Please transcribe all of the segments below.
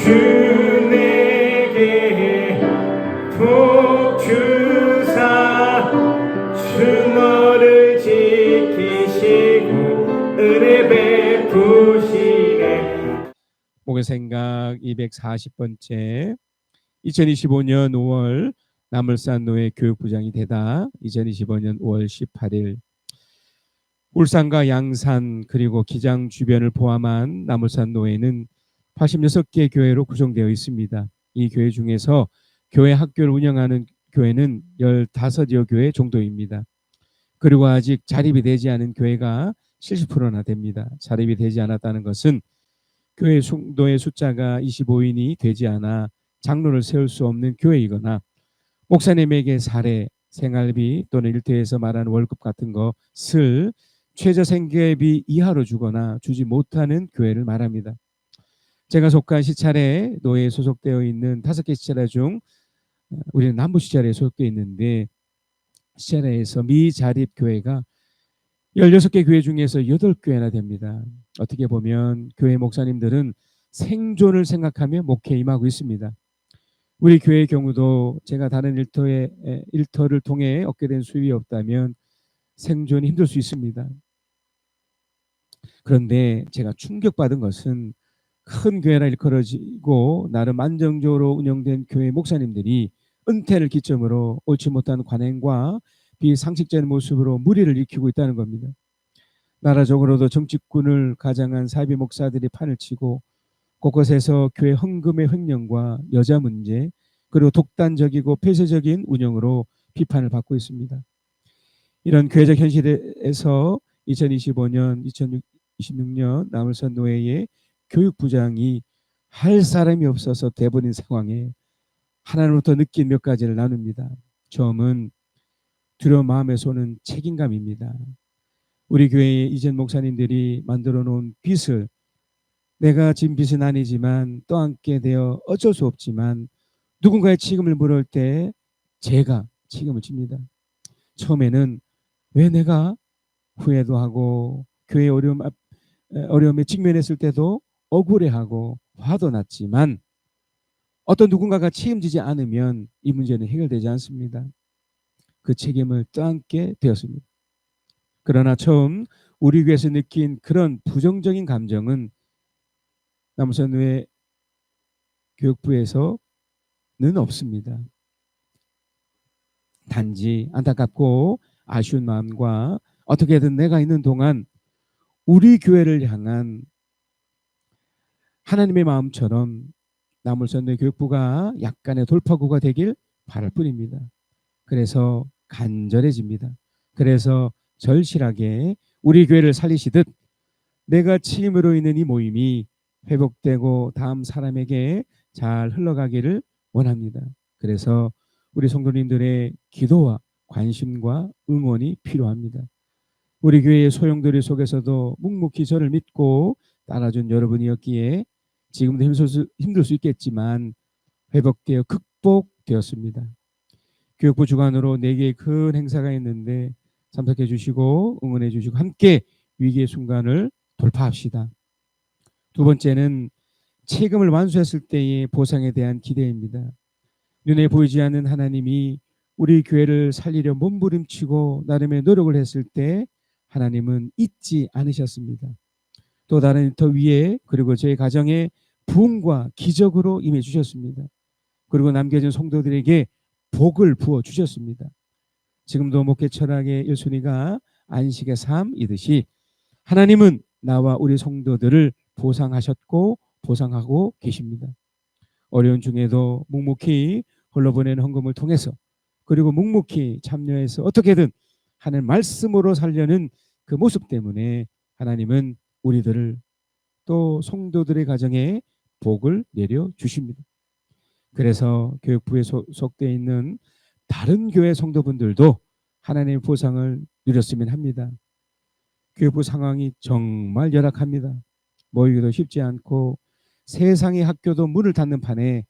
주 내게 복 주사 주 너를 지키시고 은혜 베푸시네. 목요 생각 240번째 2025년 5월 남울산 노예 교육부장이 되다 2025년 5월 18일 울산과 양산 그리고 기장 주변을 포함한 남울산 노예는 86개 교회로 구성되어 있습니다. 이 교회 중에서 교회 학교를 운영하는 교회는 15여 교회 정도입니다. 그리고 아직 자립이 되지 않은 교회가 70%나 됩니다. 자립이 되지 않았다는 것은 교회 성도의 숫자가 25인이 되지 않아 장로를 세울 수 없는 교회이거나 목사님에게 사례, 생활비 또는 일터에서 말하는 월급 같은 것을 최저생계비 이하로 주거나 주지 못하는 교회를 말합니다. 제가 속한 시찰에 노예에 소속되어 있는 5개 시찰회 중 우리는 남부 시찰회에 소속되어 있는데 시찰회에서 미자립 교회가 16개 교회 중에서 8교회나 됩니다. 어떻게 보면 교회 목사님들은 생존을 생각하며 목회에 임하고 있습니다. 우리 교회의 경우도 제가 다른 일터를 통해 얻게 된 수입이 없다면 생존이 힘들 수 있습니다. 그런데 제가 충격받은 것은 큰 교회라 일컬어지고 나름 안정적으로 운영된 교회 목사님들이 은퇴를 기점으로 옳지 못한 관행과 비상식적인 모습으로 무리를 일으키고 있다는 겁니다. 나라적으로도 정치꾼을 가장한 사이비 목사들이 판을 치고 곳곳에서 교회 헌금의 횡령과 여자 문제 그리고 독단적이고 폐쇄적인 운영으로 비판을 받고 있습니다. 이런 교회적 현실에서 2025년, 2026년 남울산 노예의 교육부장이 할 사람이 없어서 돼버린 상황에 하나님으로부터 느낀 몇 가지를 나눕니다. 처음은 두려운 마음에서 오는 책임감입니다. 우리 교회의 이전 목사님들이 만들어 놓은 빚을 내가 진 빚은 아니지만 떠안게 되어 어쩔 수 없지만 누군가의 책임을 물을 때 제가 책임을 집니다. 처음에는 왜 내가 후회도 하고 교회 어려움에 직면했을 때도 억울해하고 화도 났지만 어떤 누군가가 책임지지 않으면 이 문제는 해결되지 않습니다. 그 책임을 떠안게 되었습니다. 그러나 처음 우리 교회에서 느낀 그런 부정적인 감정은 남울산 노예 교육부에서는 없습니다. 단지 안타깝고 아쉬운 마음과 어떻게든 내가 있는 동안 우리 교회를 향한 하나님의 마음처럼 남울산 노예 교육부가 약간의 돌파구가 되길 바랄 뿐입니다. 그래서 간절해집니다. 그래서 절실하게 우리 교회를 살리시듯 내가 책임으로 있는 이 모임이 회복되고 다음 사람에게 잘 흘러가기를 원합니다. 그래서 우리 성도님들의 기도와 관심과 응원이 필요합니다. 우리 교회의 소용돌이 속에서도 묵묵히 저를 믿고 따라준 여러분이었기에 지금도 힘들 수 있겠지만 회복되어 극복되었습니다. 교육부 주관으로 4개의 큰 행사가 있는데 참석해 주시고 응원해 주시고 함께 위기의 순간을 돌파합시다. 두 번째는 책임을 완수했을 때의 보상에 대한 기대입니다. 눈에 보이지 않는 하나님이 우리 교회를 살리려 몸부림치고 나름의 노력을 했을 때 하나님은 잊지 않으셨습니다. 또 다른 더 위에 그리고 저희 가정에 부흥과 기적으로 임해 주셨습니다. 그리고 남겨진 성도들에게 복을 부어 주셨습니다. 지금도 목회 철학의 1순위가 안식의 삶이듯이 하나님은 나와 우리 성도들을 보상하셨고 보상하고 계십니다. 어려운 중에도 묵묵히 흘러보내는 헌금을 통해서 그리고 묵묵히 참여해서 어떻게든 하나님 말씀으로 살려는 그 모습 때문에 하나님은 우리들을 또 성도들의 가정에 복을 내려 주십니다. 그래서 교육부에 소속되어 있는 다른 교회 성도분들도 하나님의 보상을 누렸으면 합니다. 교육부 상황이 정말 열악합니다. 모이기도 쉽지 않고 세상의 학교도 문을 닫는 판에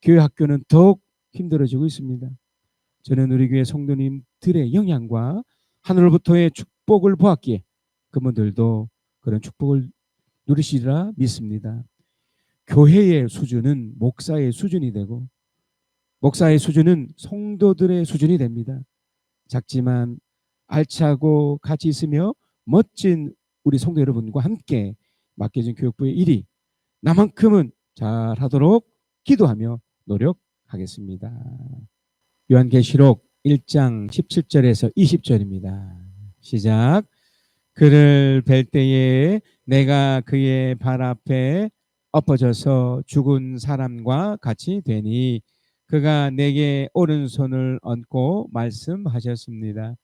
교회 학교는 더욱 힘들어지고 있습니다. 저는 우리 교회 성도님들의 영향과 하늘로부터의 축복을 보았기에 그분들도 그런 축복을 누리시리라 믿습니다. 교회의 수준은 목사의 수준이 되고 목사의 수준은 성도들의 수준이 됩니다. 작지만 알차고 가치 있으며 멋진 우리 성도 여러분과 함께 맡겨진 교육부의 일이 나만큼은 잘하도록 기도하며 노력하겠습니다. 요한계시록 1장 17절에서 20절입니다. 시작. 그를 뵐 때에 내가 그의 발 앞에 엎어져서 죽은 사람과 같이 되니 그가 내게 오른손을 얹고 말씀하셨습니다.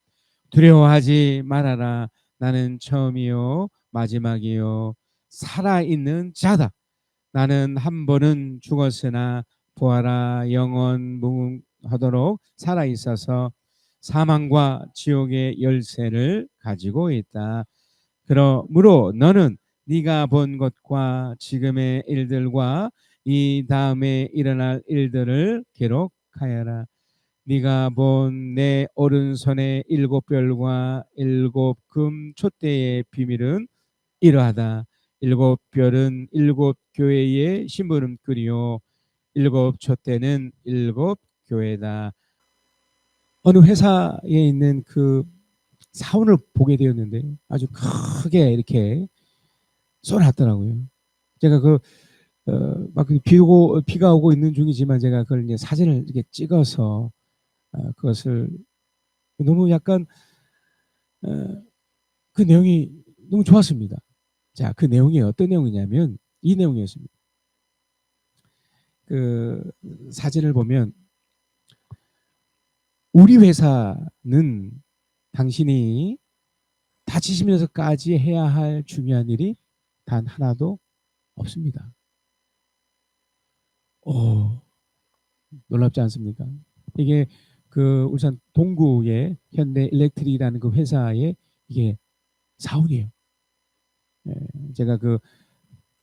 두려워하지 말아라. 나는 처음이요 마지막이요 살아있는 자다. 나는 한 번은 죽었으나 부활하 영원무궁하도록 살아있어서 사망과 지옥의 열쇠를 가지고 있다. 그러므로 너는 네가 본 것과 지금의 일들과 이 다음에 일어날 일들을 기록하여라. 네가 본 내 오른손의 7별과 7금 촛대의 비밀은 이러하다. 7별은 7교회의 심부름꾼이요 7촛대는 7교회다. 어느 회사에 있는 그 사원을 보게 되었는데 아주 크게 이렇게 써놨더라고요. 제가 막 비가 오고 있는 중이지만 제가 그걸 이제 사진을 이렇게 찍어서 그것을 너무 약간 그 내용이 너무 좋았습니다. 자, 그 내용이 어떤 내용이냐면 이 내용이었습니다. 그 사진을 보면 우리 회사는 당신이 다치시면서까지 해야 할 중요한 일이 단 하나도 없습니다. 놀랍지 않습니까? 이게 그 울산 동구의 현대 일렉트릭이라는 그 회사의 이게 사원이에요. 제가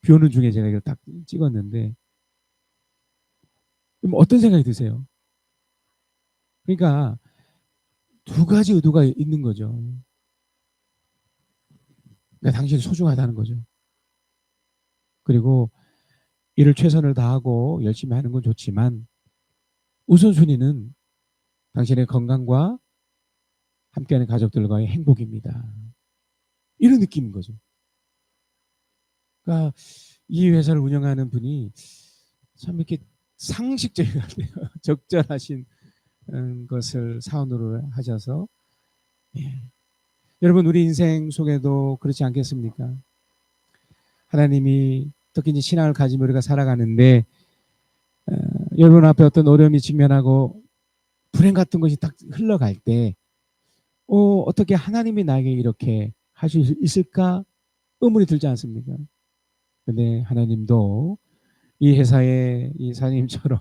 비 오는 중에 제가 이걸 딱 찍었는데 어떤 생각이 드세요? 그러니까 두 가지 의도가 있는 거죠. 그러니까 당신이 소중하다는 거죠. 그리고 일을 최선을 다하고 열심히 하는 건 좋지만 우선순위는 당신의 건강과 함께하는 가족들과의 행복입니다. 이런 느낌인 거죠. 그러니까 이 회사를 운영하는 분이 참 이렇게 상식적인 것 같아요. 적절하신 것을 사원으로 하셔서 여러분 우리 인생 속에도 그렇지 않겠습니까? 하나님이 특히 이제 신앙을 가지며 우리가 살아가는데 여러분 앞에 어떤 어려움이 직면하고 불행 같은 것이 딱 흘러갈 때 어떻게 하나님이 나에게 이렇게 할 수 있을까 의문이 들지 않습니까? 근데 하나님도 이 회사의 이 사장님처럼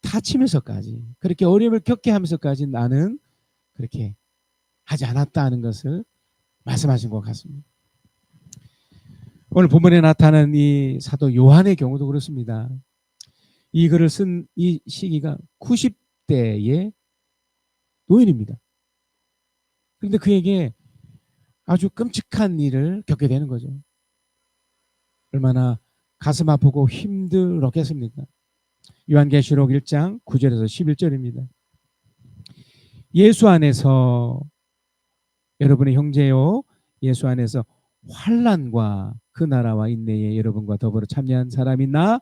다치면서까지 그렇게 어려움을 겪게 하면서까지 나는 그렇게 하지 않았다는 것을 말씀하신 것 같습니다. 오늘 본문에 나타난 이 사도 요한의 경우도 그렇습니다. 이 글을 쓴 이 시기가 90대의 노인입니다. 그런데 그에게 아주 끔찍한 일을 겪게 되는 거죠. 얼마나 가슴 아프고 힘들었겠습니까? 요한계시록 1장 9절에서 11절입니다. 예수 안에서 여러분의 형제요 예수 안에서 환난과 그 나라와 인내에 여러분과 더불어 참여한 사람이 나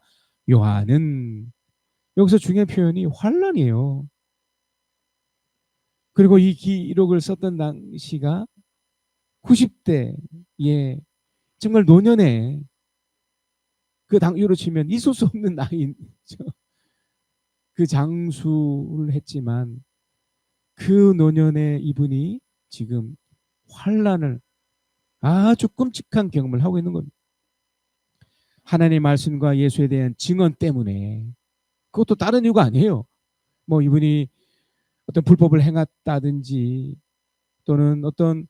요한은 여기서 중요한 표현이 환난이에요. 그리고 이 기록을 썼던 당시가 90대에 정말 노년에 그 당유로 치면 있을 수 없는 나이죠. 그 장수를 했지만 그 노년에 이분이 지금 환난을 아주 끔찍한 경험을 하고 있는 겁니다. 하나님의 말씀과 예수에 대한 증언 때문에 그것도 다른 이유가 아니에요. 뭐 이분이 어떤 불법을 행했다든지 또는 어떤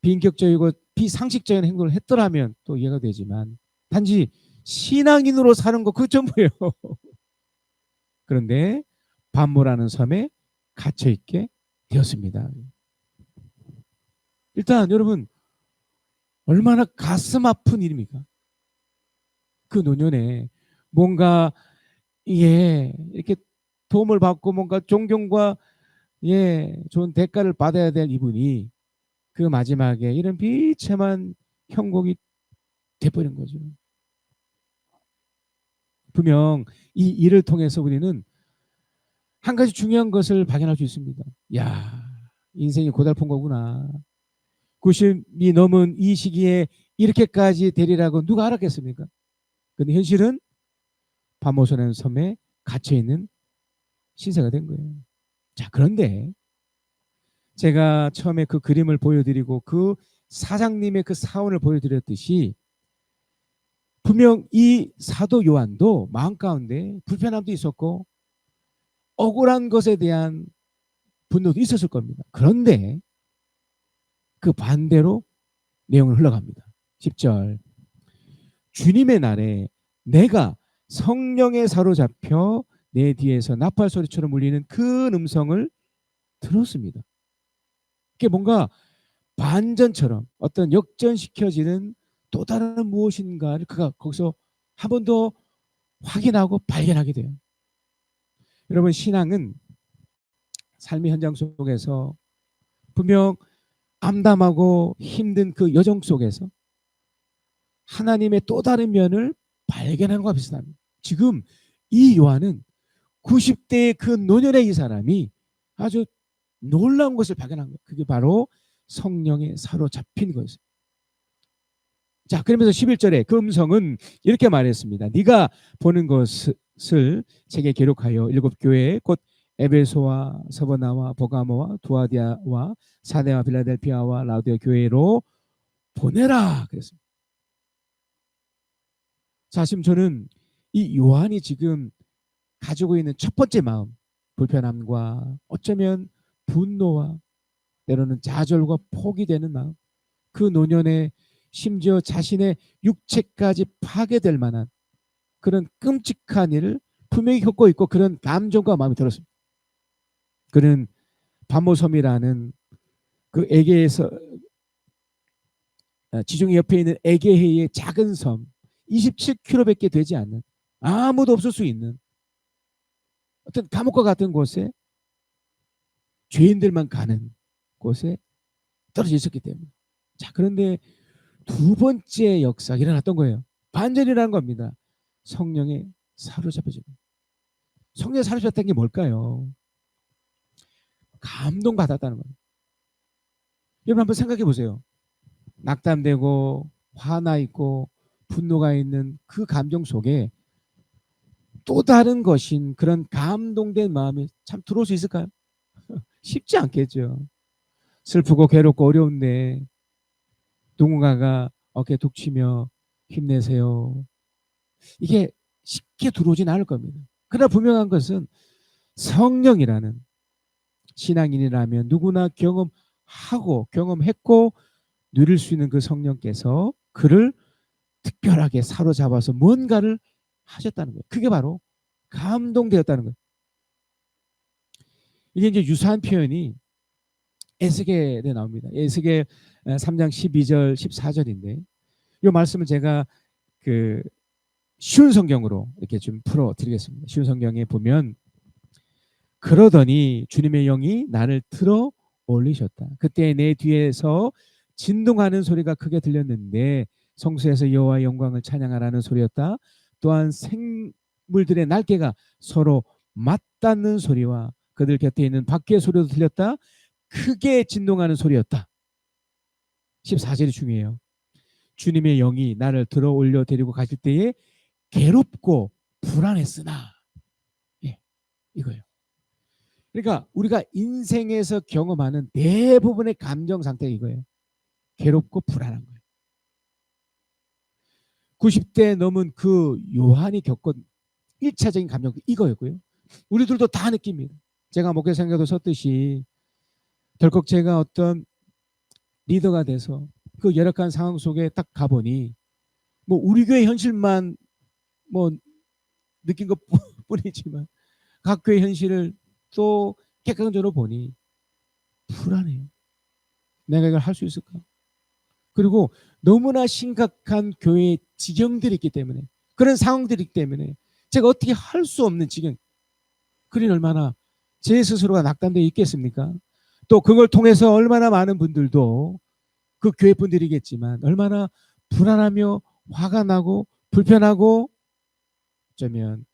비인격적이고 비상식적인 행동을 했더라면 또 이해가 되지만 단지 신앙인으로 사는 거 그 전부예요. 그런데 반모라는 섬에 갇혀 있게 되었습니다. 일단 여러분 얼마나 가슴 아픈 일입니까? 그 노년에 뭔가 이렇게 도움을 받고 뭔가 존경과 좋은 대가를 받아야 될 이분이 그 마지막에 이런 비참한 형국이 돼버린 거죠. 분명 이 일을 통해서 우리는 한 가지 중요한 것을 발견할 수 있습니다. 야, 인생이 고달픈 거구나. 90이 넘은 이 시기에 이렇게까지 되리라고 누가 알았겠습니까? 근데 현실은 반모선의 섬에 갇혀있는 신세가 된 거예요. 자, 그런데 제가 처음에 그 그림을 보여드리고 그 사장님의 그 사원을 보여드렸듯이 분명 이 사도 요한도 마음 가운데 불편함도 있었고 억울한 것에 대한 분노도 있었을 겁니다. 그런데 그 반대로 내용을 흘러갑니다. 10절 주님의 날에 내가 성령에 사로잡혀 내 뒤에서 나팔 소리처럼 울리는 큰 음성을 들었습니다. 그게 뭔가 반전처럼 어떤 역전시켜지는 또 다른 무엇인가를 그가 거기서 한 번 더 확인하고 발견하게 돼요. 여러분, 신앙은 삶의 현장 속에서 분명 암담하고 힘든 그 여정 속에서 하나님의 또 다른 면을 발견하는 것과 비슷합니다. 지금 이 요한은 90대의 그 노년의 이 사람이 아주 놀라운 것을 발견한 거예요. 그게 바로 성령에 사로잡힌 것이었어요. 자, 그러면서 11절에 그 음성은 이렇게 말했습니다. 네가 보는 것을 책에 기록하여 7교회 곧 에베소와 서버나와 보가모와 두아디아와 사데와 빌라델피아와 라우디아 교회로 보내라 그랬습니다. 자, 지금 저는 이 요한이 지금 가지고 있는 첫 번째 마음, 불편함과 어쩌면 분노와 때로는 좌절과 포기되는 마음, 그 노년에 심지어 자신의 육체까지 파괴될 만한 그런 끔찍한 일을 분명히 겪고 있고 그런 감정과 마음이 들었습니다. 그는 반모섬이라는 그 에게에서 지중해 옆에 있는 에게해의 작은 섬 27km밖에 되지 않는 아무도 없을 수 있는 어떤 감옥과 같은 곳에 죄인들만 가는 곳에 떨어져 있었기 때문에 자 그런데 두 번째 역사가 일어났던 거예요. 반전이라는 겁니다. 성령에 사로잡혀지고 성령에 사로잡혔다는 게 뭘까요? 감동받았다는 거예요. 여러분 한번 생각해 보세요. 낙담되고 화나 있고 분노가 있는 그 감정 속에 또 다른 것인 그런 감동된 마음이 참 들어올 수 있을까요? 쉽지 않겠죠. 슬프고 괴롭고 어려운데 누군가가 어깨 툭 치며 힘내세요. 이게 쉽게 들어오진 않을 겁니다. 그러나 분명한 것은 성령이라는 신앙인이라면 누구나 경험하고 경험했고 누릴 수 있는 그 성령께서 그를 특별하게 사로잡아서 뭔가를 하셨다는 거예요. 그게 바로 감동되었다는 거예요. 이게 이제 유사한 표현이 에스겔에 나옵니다. 에스겔 3장 12절 14절인데 이 말씀을 제가 그 쉬운 성경으로 이렇게 좀 풀어 드리겠습니다. 쉬운 성경에 보면 그러더니 주님의 영이 나를 들어 올리셨다. 그때 내 뒤에서 진동하는 소리가 크게 들렸는데 성소에서 여호와의 영광을 찬양하라는 소리였다. 또한 생물들의 날개가 서로 맞닿는 소리와 그들 곁에 있는 바퀴의 소리도 들렸다. 크게 진동하는 소리였다. 14절이 중요해요. 주님의 영이 나를 들어 올려 데리고 가실 때에 괴롭고 불안했으나 이거예요. 그러니까 우리가 인생에서 경험하는 대부분의 감정 상태가 이거예요. 괴롭고 불안한 거예요. 90대 넘은 그 요한이 겪은 1차적인 감정도 이거였고요. 우리들도 다 느낍니다. 제가 목회생활도 썼듯이 덜컥 제가 어떤 리더가 돼서 그 열악한 상황 속에 딱 가보니 뭐 우리 교회 현실만 뭐 느낀 것 뿐이지만 각 교회 현실을 또 객관적으로 보니 불안해요. 내가 이걸 할 수 있을까? 그리고 너무나 심각한 교회의 지경들이 있기 때문에 그런 상황들이기 때문에 제가 어떻게 할 수 없는 지경. 그러니 얼마나 제 스스로가 낙담되어 있겠습니까? 또 그걸 통해서 얼마나 많은 분들도 그 교회 분들이겠지만 얼마나 불안하며 화가 나고 불편하고 어쩌면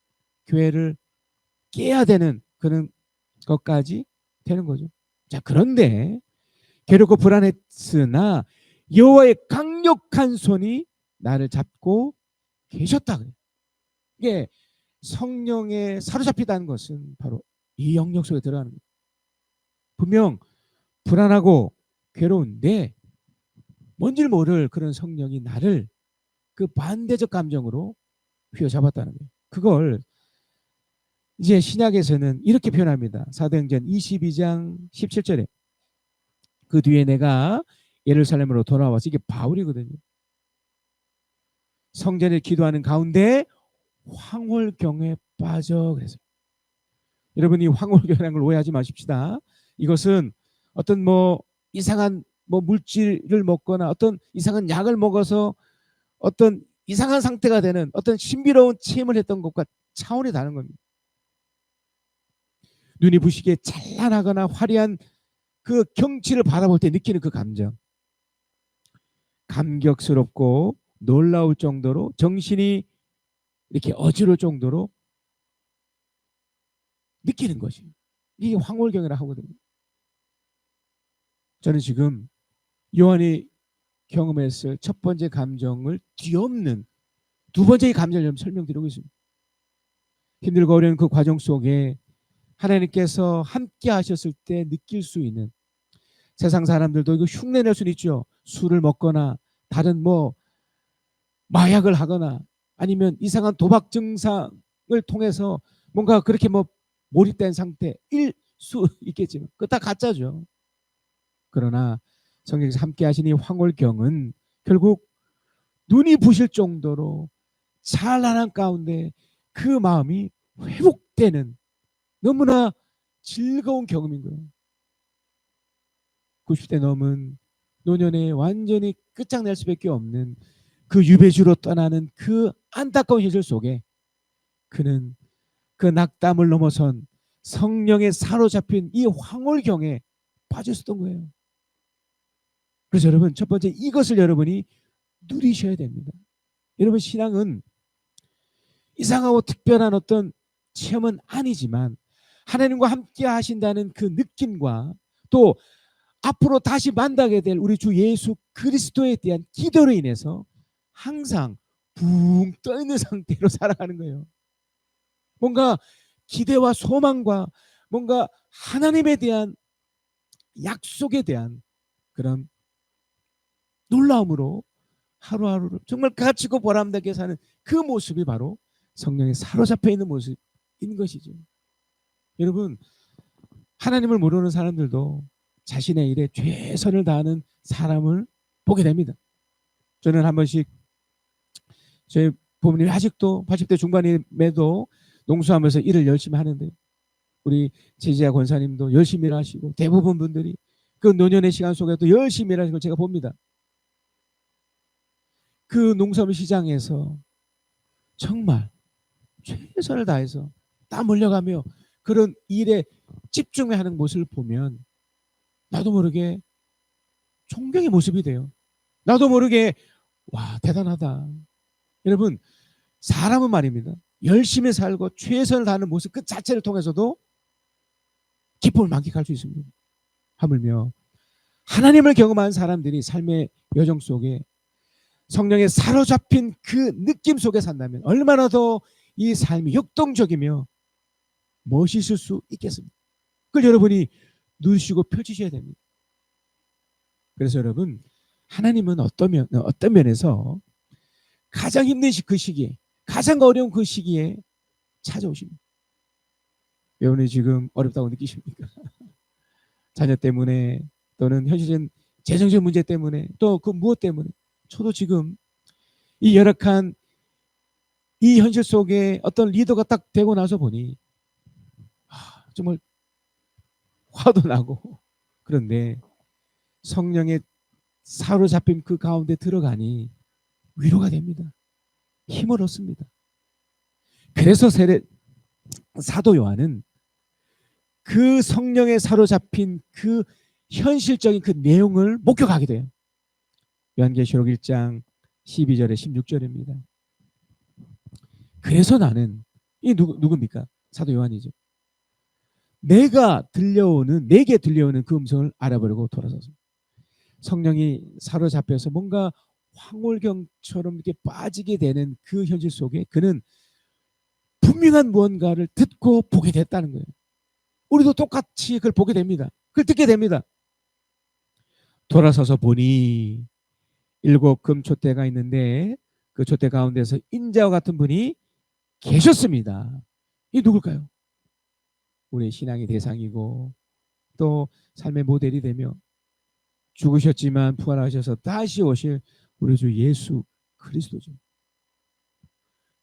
교회를 깨야 되는 그런 것까지 되는 거죠. 자, 그런데 괴롭고 불안했으나 여호와의 강력한 손이 나를 잡고 계셨다. 이게 성령에 사로잡히다는 것은 바로 이 영역 속에 들어가는 거예요. 분명 불안하고 괴로운데 뭔지를 모를 그런 성령이 나를 그 반대적 감정으로 휘어잡았다는 거예요. 그걸 이제 신약에서는 이렇게 표현합니다. 사도행전 22장 17절에 그 뒤에 내가 예루살렘으로 돌아와서, 이게 바울이거든요. 성전에 기도하는 가운데 황홀경에 빠져. 그래서 여러분이 황홀경이라는 걸 오해하지 마십시다. 이것은 어떤 이상한 물질을 먹거나 어떤 이상한 약을 먹어서 어떤 이상한 상태가 되는 어떤 신비로운 체험을 했던 것과 차원이 다른 겁니다. 눈이 부시게 찬란하거나 화려한 그 경치를 바라볼 때 느끼는 그 감정, 감격스럽고 놀라울 정도로 정신이 이렇게 어지러울 정도로 느끼는 것이, 이게 황홀경이라 하거든요. 저는 지금 요한이 경험했을 첫 번째 감정을 뒤엎는 두 번째의 감정을 설명드리고 있습니다. 힘들고 어려운 그 과정 속에 하나님께서 함께 하셨을 때 느낄 수 있는, 세상 사람들도 이거 흉내낼 수는 있죠. 술을 먹거나 다른 마약을 하거나 아니면 이상한 도박 증상을 통해서 뭔가 그렇게 몰입된 상태일 수 있겠지만 그거 다 가짜죠. 그러나 성경에서 함께 하시니 황홀경은 결국 눈이 부실 정도로 찬란한 가운데 그 마음이 회복되는 너무나 즐거운 경험인 거예요. 90대 넘은 노년에 완전히 끝장낼 수밖에 없는 그 유배주로 떠나는 그 안타까운 현실 속에 그는 그 낙담을 넘어선 성령에 사로잡힌 이 황홀경에 빠져 있었던 거예요. 그래서 여러분, 첫 번째 이것을 여러분이 누리셔야 됩니다. 여러분, 신앙은 이상하고 특별한 어떤 체험은 아니지만 하나님과 함께 하신다는 그 느낌과 또 앞으로 다시 만나게 될 우리 주 예수 그리스도에 대한 기도로 인해서 항상 붕 떠 있는 상태로 살아가는 거예요. 뭔가 기대와 소망과 뭔가 하나님에 대한 약속에 대한 그런 놀라움으로 하루하루를 정말 가치고 보람되게 사는 그 모습이 바로 성령에 사로잡혀 있는 모습인 것이죠. 여러분, 하나님을 모르는 사람들도 자신의 일에 최선을 다하는 사람을 보게 됩니다. 저는 한 번씩 저희 부모님이 아직도 80대 중반임에도 농수하면서 일을 열심히 하는데 우리 제지야 권사님도 열심히 일하시고 대부분 분들이 그 노년의 시간 속에도 열심히 일하시는 걸 제가 봅니다. 그 농수하는 시장에서 정말 최선을 다해서 땀 흘려가며 그런 일에 집중하는 모습을 보면 나도 모르게 존경의 모습이 돼요. 나도 모르게 와, 대단하다. 여러분, 사람은 말입니다. 열심히 살고 최선을 다하는 모습 그 자체를 통해서도 기쁨을 만끽할 수 있습니다. 하물며 하나님을 경험한 사람들이 삶의 여정 속에 성령에 사로잡힌 그 느낌 속에 산다면 얼마나 더 이 삶이 역동적이며 멋있을 수 있겠습니까? 그걸 여러분이 누리시고 펼치셔야 됩니다. 그래서 여러분, 하나님은 어떤 면에서 가장 힘든 그 시기에, 가장 어려운 그 시기에 찾아오십니다. 여러분이 지금 어렵다고 느끼십니까? 자녀 때문에 또는 현실적인 재정적 문제 때문에 또 그 무엇 때문에 저도 지금 이 열악한 이 현실 속에 어떤 리더가 딱 되고 나서 보니 정말 화도 나고 그런데 성령의 사로잡힌 그 가운데 들어가니 위로가 됩니다. 힘을 얻습니다. 그래서 사도 요한은 그 성령에 사로잡힌 그 현실적인 그 내용을 목격하게 돼요. 요한계시록 1장 12절에 16절입니다. 그래서 나는 이 누굽니까? 사도 요한이죠. 내게 들려오는 그 음성을 알아보려고 돌아서서 성령이 사로잡혀서 뭔가 황홀경처럼 이렇게 빠지게 되는 그 현실 속에 그는 분명한 무언가를 듣고 보게 됐다는 거예요. 우리도 똑같이 그걸 보게 됩니다. 그걸 듣게 됩니다. 돌아서서 보니 7 금촛대가 있는데 그 촛대 가운데서 인자와 같은 분이 계셨습니다. 이 누굴까요? 우리의 신앙의 대상이고 또 삶의 모델이 되며 죽으셨지만 부활하셔서 다시 오실 우리 주 예수 그리스도죠.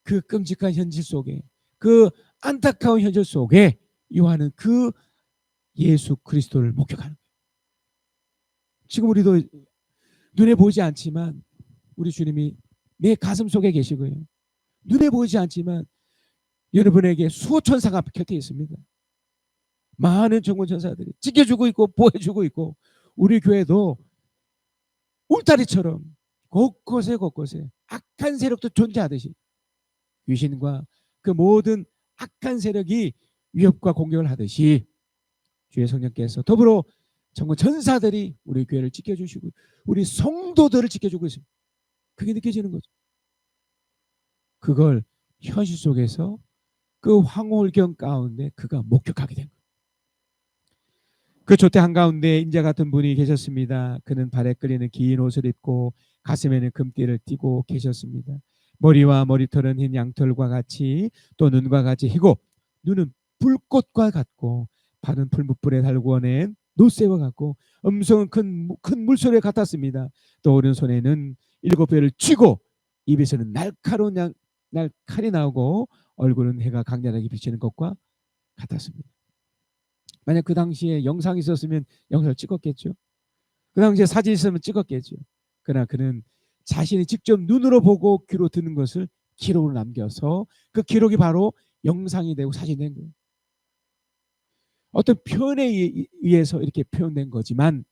그 끔찍한 현실 속에, 그 안타까운 현실 속에 요한은 그 예수 그리스도를 목격하는 거예요. 지금 우리도 눈에 보이지 않지만 우리 주님이 내 가슴 속에 계시고요. 눈에 보이지 않지만 여러분에게 수호 천사가 곁에 있습니다. 많은 정권 천사들이 지켜주고 있고 보호해주고 있고 우리 교회도 울타리처럼 곳곳에 악한 세력도 존재하듯이 귀신과 그 모든 악한 세력이 위협과 공격을 하듯이 주의 성령께서 더불어 정말 전사들이 우리 교회를 지켜주시고 우리 성도들을 지켜주고 있습니다. 그게 느껴지는 거죠. 그걸 현실 속에서 그 황홀경 가운데 그가 목격하게 된 거예요. 그 촛대 한가운데 인자 같은 분이 계셨습니다. 그는 발에 끌리는 긴 옷을 입고 가슴에는 금띠를 띠고 계셨습니다. 머리와 머리털은 흰 양털과 같이 또 눈과 같이 희고 눈은 불꽃과 같고 발은 풀무불에 달구어 낸 노새와 같고 음성은 큰 물소리에 같았습니다. 또 오른손에는 7배를 쥐고 입에서는 날카로운 칼이 나오고 얼굴은 해가 강렬하게 비치는 것과 같았습니다. 만약 그 당시에 영상이 있었으면 영상을 찍었겠죠. 그 당시에 사진이 있으면 찍었겠죠. 그러나 그는 자신이 직접 눈으로 보고 귀로 듣는 것을 기록으로 남겨서 그 기록이 바로 영상이 되고 사진이 된 거예요. 어떤 표현에 의해서 이렇게 표현된 거지만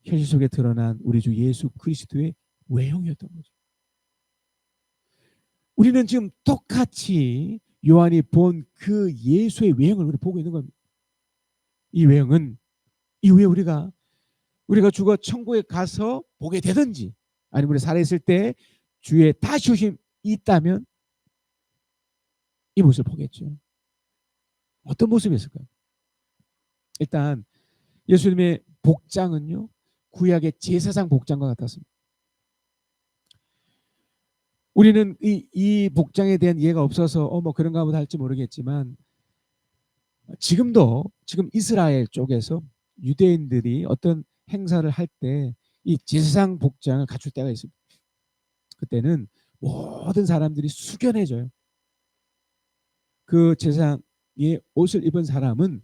현실 속에 드러난 우리 주 예수 그리스도의 외형이었던 거죠. 우리는 지금 똑같이 요한이 본 그 예수의 외형을 우리 보고 있는 겁니다. 이 외형은 이후에 우리가 죽어 천국에 가서 보게 되든지 아니면 우리 살아있을 때 주의 다시 오심이 있다면 이 모습을 보겠죠. 어떤 모습이었을까요? 일단 예수님의 복장은요 구약의 제사장 복장과 같았습니다. 우리는 이 복장에 대한 이해가 없어서 뭐 그런가 보다 할지 모르겠지만 지금 이스라엘 쪽에서 유대인들이 어떤 행사를 할 때 이 제사장 복장을 갖출 때가 있습니다. 그때는 모든 사람들이 숙연해져요. 그 제사장의 옷을 입은 사람은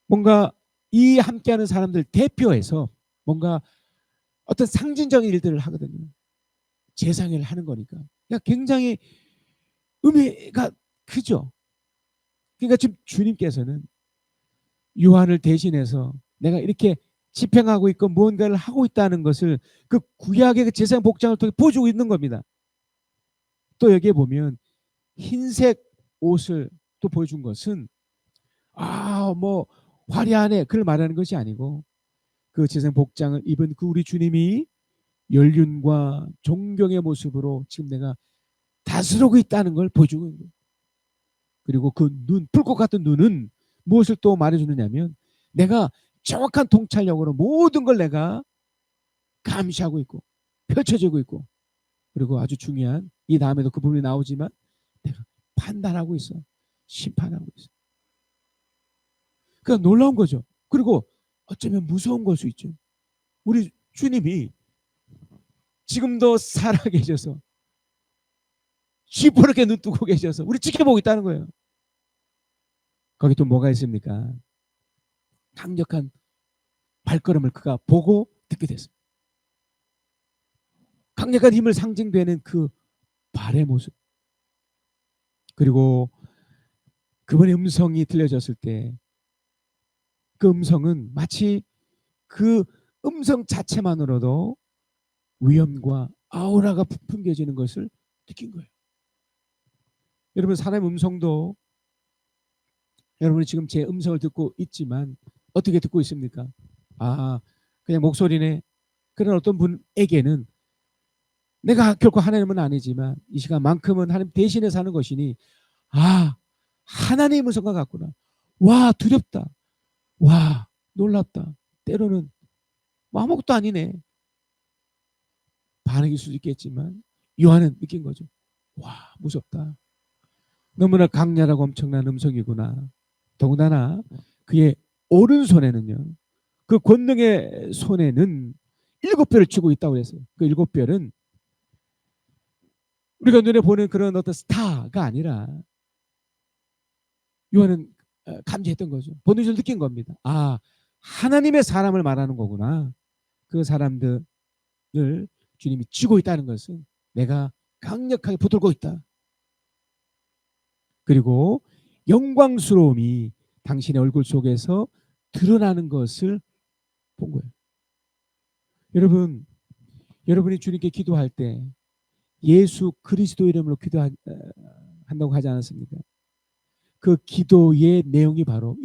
뭔가 이 함께하는 사람들 대표해서 뭔가 어떤 상징적인 일들을 하거든요. 제사를 하는 거니까. 그러니까 굉장히 의미가 크죠. 그러니까 지금 주님께서는 요한을 대신해서 내가 이렇게 집행하고 있고 무언가를 하고 있다는 것을 그 구약의 그 제사장 복장을 통해 보여주고 있는 겁니다. 또 여기에 보면 흰색 옷을 또 보여준 것은 뭐 화려하네 그걸 말하는 것이 아니고 그 제사장 복장을 입은 그 우리 주님이 연륜과 존경의 모습으로 지금 내가 다스리고 있다는 걸 보여주고 있는 거예요. 그리고 그 불꽃 같은 눈은 무엇을 또 말해주느냐면 내가 정확한 통찰력으로 모든 걸 내가 감시하고 있고 펼쳐지고 있고 그리고 아주 중요한 이 다음에도 그 부분이 나오지만 내가 판단하고 있어. 심판하고 있어. 그러니까 놀라운 거죠. 그리고 어쩌면 무서운 걸 수 있죠. 우리 주님이 지금도 살아계셔서 시퍼렇게 눈 뜨고 계셔서 우리 지켜보고 있다는 거예요. 거기 또 뭐가 있습니까? 강력한 발걸음을 그가 보고 듣게 됐습니다. 강력한 힘을 상징되는 그 발의 모습. 그리고 그분의 음성이 들려졌을 때 그 음성은 마치 그 음성 자체만으로도 위엄과 아우라가 풍겨지는 것을 느낀 거예요. 여러분, 사람의 음성도 여러분이 지금 제 음성을 듣고 있지만 어떻게 듣고 있습니까? 아, 그냥 목소리네. 그런 어떤 분에게는 내가 결코 하나님은 아니지만 이 시간만큼은 하나님 대신에 사는 것이니 아, 하나님의 음성과 같구나. 와, 두렵다. 와, 놀랍다. 때로는 뭐 아무것도 아니네. 반응일 수도 있겠지만 요한은 느낀 거죠. 와, 무섭다. 너무나 강렬하고 엄청난 음성이구나. 더군다나 그의 오른손에는요, 그 권능의 손에는 7별을 쥐고 있다고 했어요. 그 7별은 우리가 눈에 보는 그런 어떤 스타가 아니라 요한은 감지했던 거죠. 보는 줄 느낀 겁니다. 아, 하나님의 사람을 말하는 거구나. 그 사람들을 주님이 쥐고 있다는 것은 내가 강력하게 붙들고 있다. 그리고 영광스러움이 당신의 얼굴 속에서 드러나는 것을 본 거예요. 여러분, 여러분이 주님께 기도할 때 예수 그리스도 이름으로 기도한다고 하지 않았습니까? 그 기도의 내용이 바로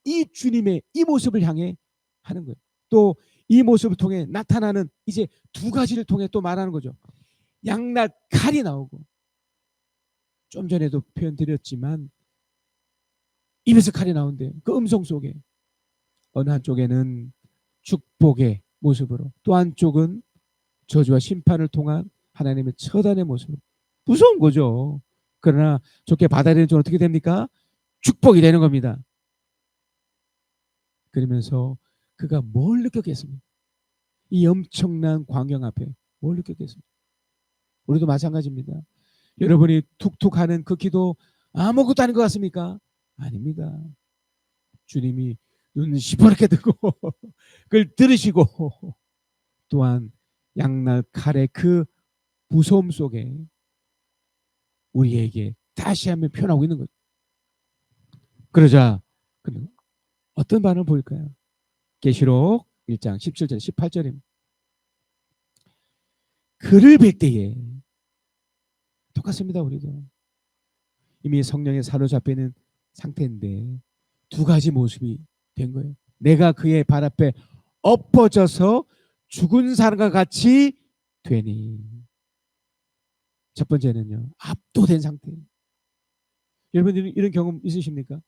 이 주님의 이 모습을 향해 하는 거예요. 또 이 모습을 통해 나타나는 이제 두 가지를 통해 또 말하는 거죠. 양날 칼이 나오고, 좀 전에도 표현 드렸지만 입에서 칼이 나오는데 그 음성 속에 어느 한쪽에는 축복의 모습으로, 또 한쪽은 저주와 심판을 통한 하나님의 처단의 모습으로. 무서운 거죠. 그러나 좋게 받아들이는 쪽 어떻게 됩니까? 축복이 되는 겁니다. 그러면서 그가 뭘 느꼈겠습니까? 이 엄청난 광경 앞에 뭘 느꼈겠습니까? 우리도 마찬가지입니다. 여러분이 툭툭 하는 그 기도 아무것도 아닌 것 같습니까? 아닙니다. 주님이 눈 시퍼렇게 뜨고 그걸 들으시고, 또한 양날 칼의 그 무서움 속에 우리에게 다시 한번 표현하고 있는 거죠. 그러자 어떤 반응을 보일까요? 계시록 1장 17절 18절입니다. 그를 뵐 때에 똑같습니다. 우리도 이미 성령에 사로잡혀 있는 상태인데 두 가지 모습이 된 거예요. 내가 그의 발 앞에 엎어져서 죽은 사람과 같이 되니. 첫 번째는요, 압도된 상태예요. 여러분 이런 경험 있으십니까?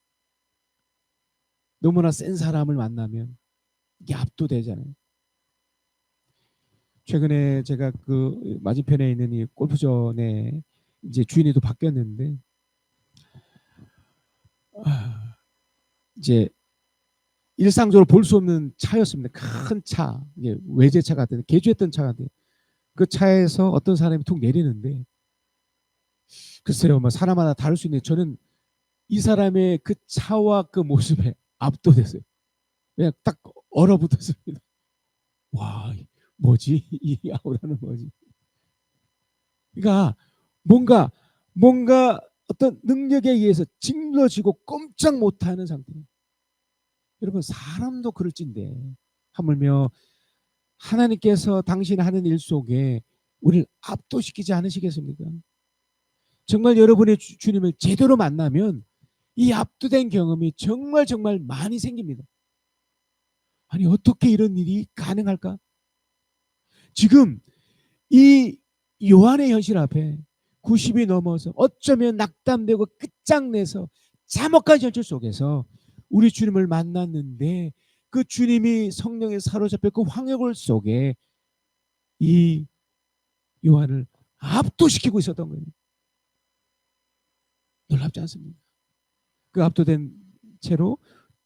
너무나 센 사람을 만나면 이게 압도되잖아요. 최근에 제가 그 맞은편에 있는 이 골프존에 이제 주인이 또 바뀌었는데, 이제 일상적으로 볼 수 없는 차였습니다. 큰 차, 이게 외제차 같은 개조했던 차 같은. 그 차에서 어떤 사람이 툭 내리는데, 글쎄요, 뭐 사람마다 다를 수 있는데 저는 이 사람의 그 차와 그 모습에 압도됐어요. 그냥 딱 얼어붙었습니다. 와, 뭐지? 이 아우라는 뭐지? 그러니까 뭔가 어떤 능력에 의해서 짓눌러지고 꼼짝 못하는 상태예요. 여러분, 사람도 그럴진데 하물며 하나님께서 당신 하는 일 속에 우리를 압도시키지 않으시겠습니까? 정말 여러분의 주님을 제대로 만나면 이 압도된 경험이 정말 많이 생깁니다. 아니, 어떻게 이런 일이 가능할까? 지금 이 요한의 현실 앞에 90이 넘어서 어쩌면 낙담되고 끝장내서 참혹한 현실 속에서 우리 주님을 만났는데, 그 주님이 성령에 사로잡혀 그 황해골 속에 이 요한을 압도시키고 있었던 거예요. 놀랍지 않습니까? 그 압도된 채로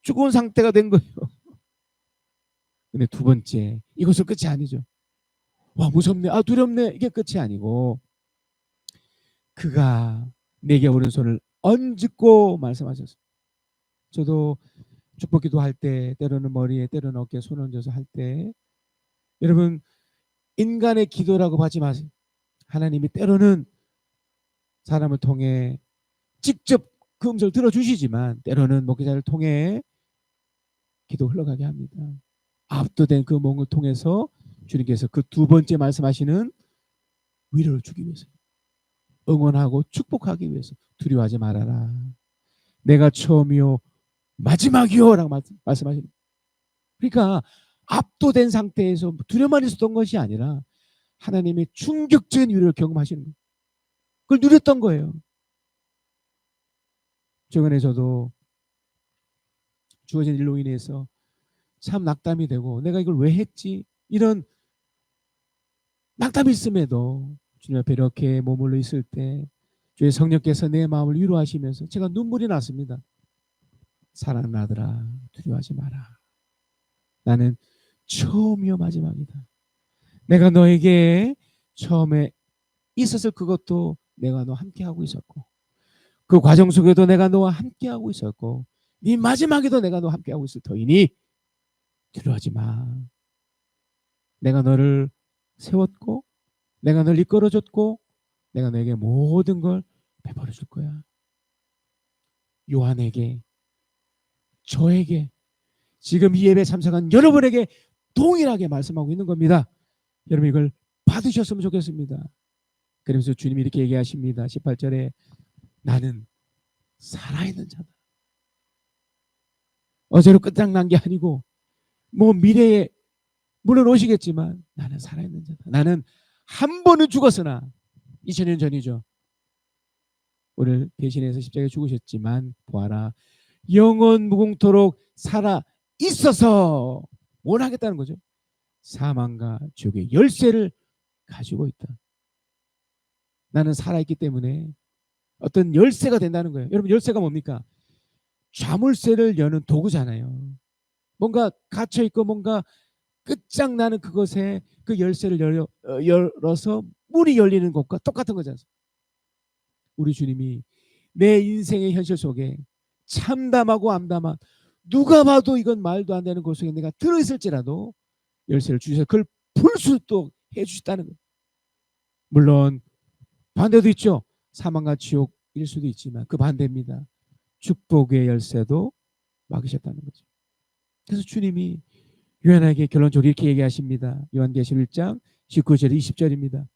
죽은 상태가 된 거예요. 근데 두 번째, 이것은 끝이 아니죠. 와, 무섭네, 아 두렵네, 이게 끝이 아니고 그가 내게 오른손을 얹고 말씀하셨어요. 저도 축복기도 할 때 때로는 머리에 때로는 어깨에 손 얹어서 할 때, 여러분 인간의 기도라고 하지 마세요. 하나님이 때로는 사람을 통해 직접 그 음성을 들어주시지만 때로는 목회자를 통해 기도 흘러가게 합니다. 압도된 그 몸을 통해서 주님께서 그 두 번째 말씀하시는 위로를 주기 위해서, 응원하고 축복하기 위해서 두려워하지 말아라. 내가 처음이요 마지막이요 라고 말씀하시는. 그러니까 압도된 상태에서 두려움만 있었던 것이 아니라 하나님의 충격적인 위로를 경험하시는 거예요. 그걸 누렸던 거예요. 최근에 저도 주어진 일로 인해서 참 낙담이 되고 내가 이걸 왜 했지? 이런 낙담이 있음에도 주님 앞에 이렇게 머물러 있을 때 주의 성령께서 내 마음을 위로하시면서 제가 눈물이 났습니다. 사랑하는 아들아, 두려워하지 마라. 나는 처음이요 마지막이다. 내가 너에게 처음에 있었을 그것도 내가 너와 함께하고 있었고, 그 과정 속에도 내가 너와 함께하고 있었고, 네 마지막에도 내가 너와 함께하고 있을 터이니 두려워하지 마. 내가 너를 세웠고, 내가 너를 이끌어줬고, 내가 너에게 모든 걸 베풀어 줄 거야. 요한에게, 저에게, 지금 이 예배에 참석한 여러분에게 동일하게 말씀하고 있는 겁니다. 여러분 이걸 받으셨으면 좋겠습니다. 그러면서 주님이 이렇게 얘기하십니다. 18절에 나는 살아있는 자다. 어제로 끝장난 게 아니고 뭐 미래에 물론 오시겠지만 나는 살아있는 자다. 나는 한 번은 죽었으나 2000년 전이죠. 우리를 대신해서 십자가에 죽으셨지만 보아라 영원 무궁토록 살아 있어서 뭘 하겠다는 거죠? 사망과 지옥의 열쇠를 가지고 있다. 나는 살아있기 때문에 어떤 열쇠가 된다는 거예요. 여러분 열쇠가 뭡니까? 자물쇠를 여는 도구잖아요. 뭔가 갇혀있고 뭔가 끝장나는 그것에 그 열쇠를 열어서 문이 열리는 것과 똑같은 거잖아요. 우리 주님이 내 인생의 현실 속에 참담하고 암담한 누가 봐도 이건 말도 안 되는 곳 속에 내가 들어있을지라도 열쇠를 주셔서 그걸 풀 수 있도록 해주셨다는 거예요. 물론 반대도 있죠. 사망과 지옥일 수도 있지만 그 반대입니다. 축복의 열쇠도 막으셨다는 거죠. 그래서 주님이 요한에게 결론적으로 이렇게 얘기하십니다. 요한계시록 1장 19절 20절입니다.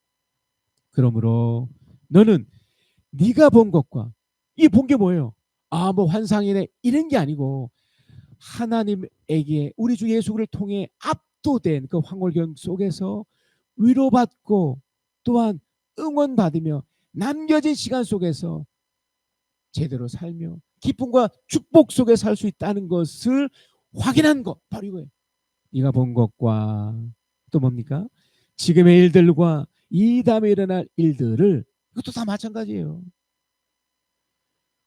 그러므로 너는 네가 본 것과 이 본 게 뭐예요? 아, 뭐 환상이네 이런 게 아니고 하나님에게 우리 주 예수를 통해 압도된 그 황홀경 속에서 위로받고 또한 응원받으며 남겨진 시간 속에서 제대로 살며 기쁨과 축복 속에 살 수 있다는 것을 확인한 것 바로 이거예요. 네가 본 것과 또 뭡니까? 지금의 일들과 이 다음에 일어날 일들을 이것도 다 마찬가지예요.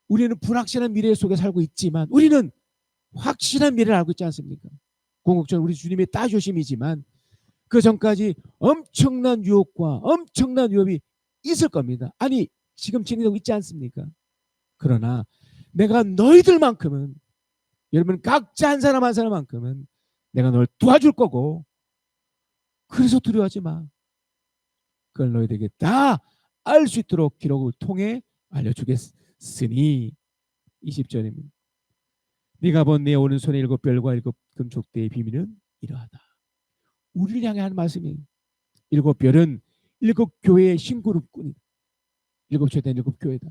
우리는 불확실한 미래 속에 살고 있지만 우리는 확실한 미래를 알고 있지 않습니까? 궁극적으로 우리 주님의 따주심이지만 그 전까지 엄청난 유혹과 엄청난 위협이 있을 겁니다. 아니 지금 진행되고 있지 않습니까? 그러나 내가 너희들만큼은 여러분 각자 한 사람 한 사람만큼은 내가 널 도와줄 거고 그래서 두려워하지 마. 그걸 너희들에게 다 알 수 있도록 기록을 통해 알려주겠으니 20절입니다. 네가 본 내 오른손의 7별과 7금족대의 비밀은 이러하다. 우리를 향해 하는 말씀이에요. 7별은 7교회의 신그룹꾼이다. 7초된 7교회다.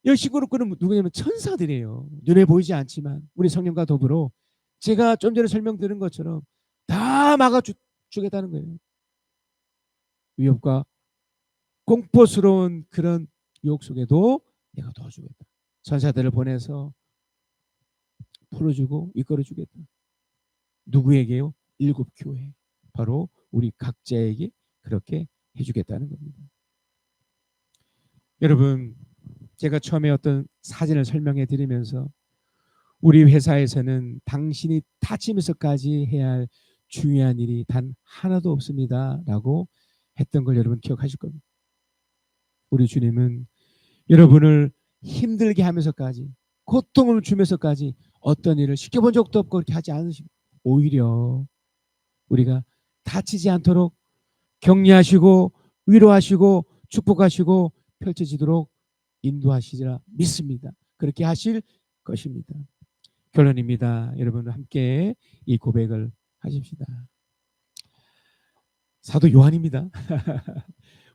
이 신그룹꾼은 누구냐면 천사들이에요. 눈에 보이지 않지만 우리 성령과 더불어 제가 좀 전에 설명드린 것처럼 다 막아주겠다는 거예요. 위협과 공포스러운 그런 유혹 속에도 내가 도와주겠다. 천사들을 보내서 풀어주고 이끌어주겠다. 누구에게요? 7교회. 바로 우리 각자에게 그렇게 해주겠다는 겁니다. 여러분 제가 처음에 어떤 사진을 설명해 드리면서 우리 회사에서는 당신이 다치면서까지 해야 할 중요한 일이 단 하나도 없습니다 라고 했던 걸 여러분 기억하실 겁니다. 우리 주님은 여러분을 힘들게 하면서까지 고통을 주면서까지 어떤 일을 시켜본 적도 없고 그렇게 하지 않으시고 오히려 우리가 다치지 않도록 격려하시고 위로하시고 축복하시고 펼쳐지도록 인도하시리라 믿습니다. 그렇게 하실 것입니다. 결론입니다. 여러분 함께 이 고백을 하십시다. 사도 요한입니다.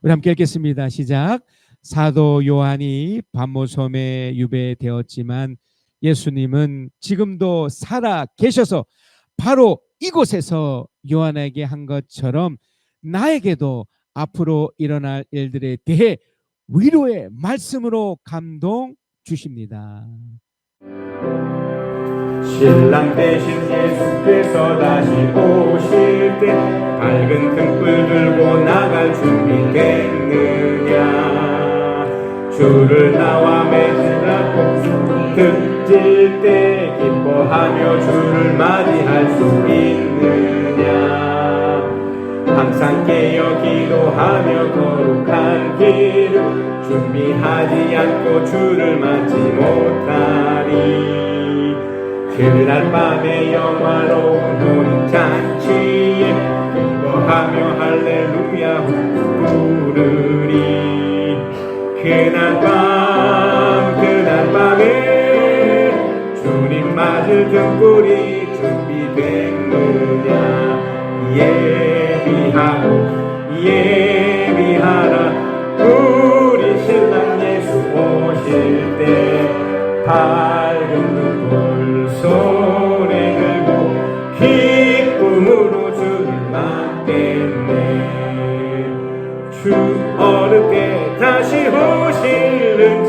우리 함께 읽겠습니다. 시작. 사도 요한이 반모섬에 유배되었지만 예수님은 지금도 살아 계셔서 바로 이곳에서 요한에게 한 것처럼 나에게도 앞으로 일어날 일들에 대해 위로의 말씀으로 감동 주십니다. 신랑 대신 예수께서 다시 오실 때 밝은 등불 들고 나갈 준비 됐느냐. 주를 나와 맺으라고 등질 때 기뻐하며 주를 맞이할 수 있느냐. 항상 깨어 기도하며 거룩한 길을 준비하지 않고 주를 맞지 못하리. 그날 밤에 영화로운 노는 잔치에 기뻐하며 할렐루야 부르리. 그날 밤에 주님 맞을 등불이 준비됐느냐. 예비하라 우리 신랑 예수 오실 때 밝은 등불 손에 들고 기쁨으로 주를 맞겠네. 주 어느 때 다시 오실는지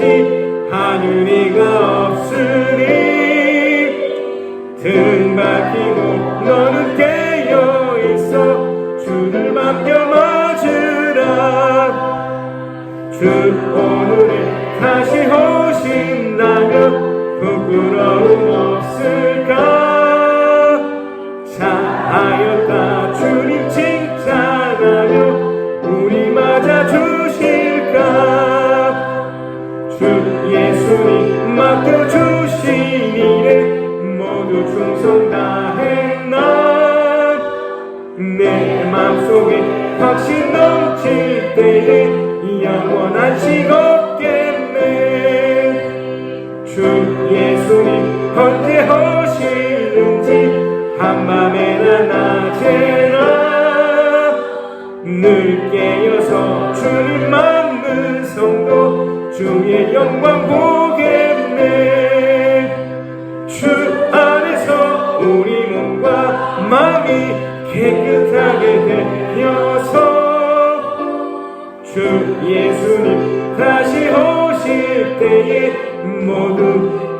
하늘이가 없으니 등 박히고 너는 깨어있어 주를 맡겨 맞으라. 주 오늘에 다시 오신다면 부끄러움 없을까. 잘하였다 주님 칭찬하며 우리 맞아 주실까. 주 예수님 맡겨주신 일에 모두 충성 다했나. 내 맘속에 확신 넘칠 때에 영원한 식없겠네. 주 예수님 언제 오실는지 한밤에나 낮에나 늘 깨어서 주님 맞는 성도 주의 영광 보겠네. 주 안에서 우리 몸과 마음이 깨끗하게 되어서 주 예수님 다시 오실 때에 모두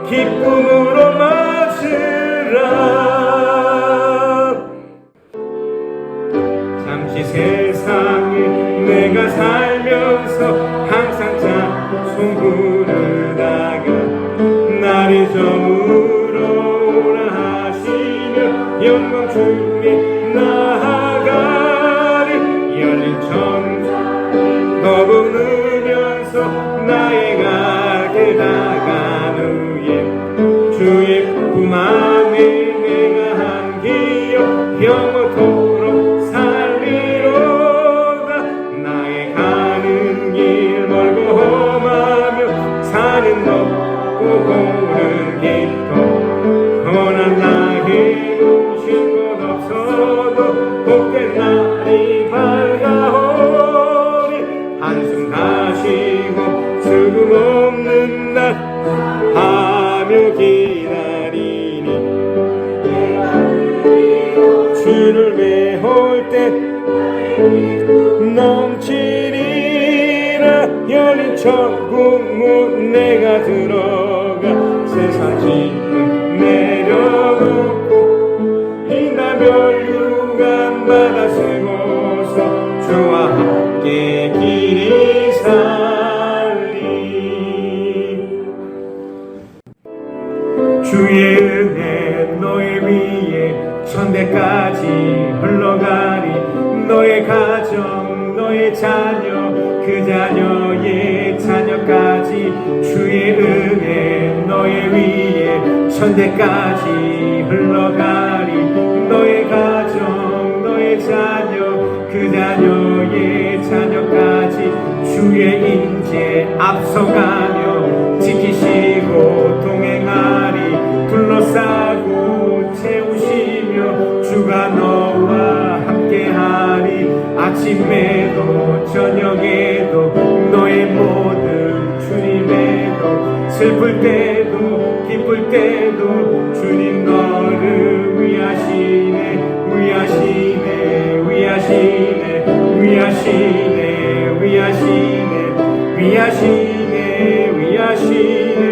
기쁨으로 맞으라. 잠시 세상에 내가 살면서 항상 찬송 부르다가 날이 저물어오라 하시며 영광 중에 나아가리. 열린 천사 거부으면서 나의 갈길 나간 후에 주의 품 안에 내가 한기여 영원토록 살리로다. 나의 가는 길 멀고 험하며 산은 높고 고른 길도 고난 나의 오실 것 없어도 복된 날이 밝아오리. 한숨 다쉬고 슬픔 없는 날 하며 기다리니 주를 배울 때 넘치리라. 열린 천국 문 내가 들어가 세상 짐은 내려놓고 빛나 멸류관 바다 세고서 주와 함께 길이 살리. 주의 은혜 너의 위에 천대까지 흘러가리. 너의 가정 너의 자녀 그 자녀의 자녀까지 주의 은혜 너의 위에 천대까지 흘러가리. 너의 가정 너의 자녀 그 자녀의 자녀까지 주의 인재 앞서가며 슬플 때도 기쁠 때도 주님 너를 위하시네 위하시네 위하시네 위하시네 위하시네 위하시네 위하시네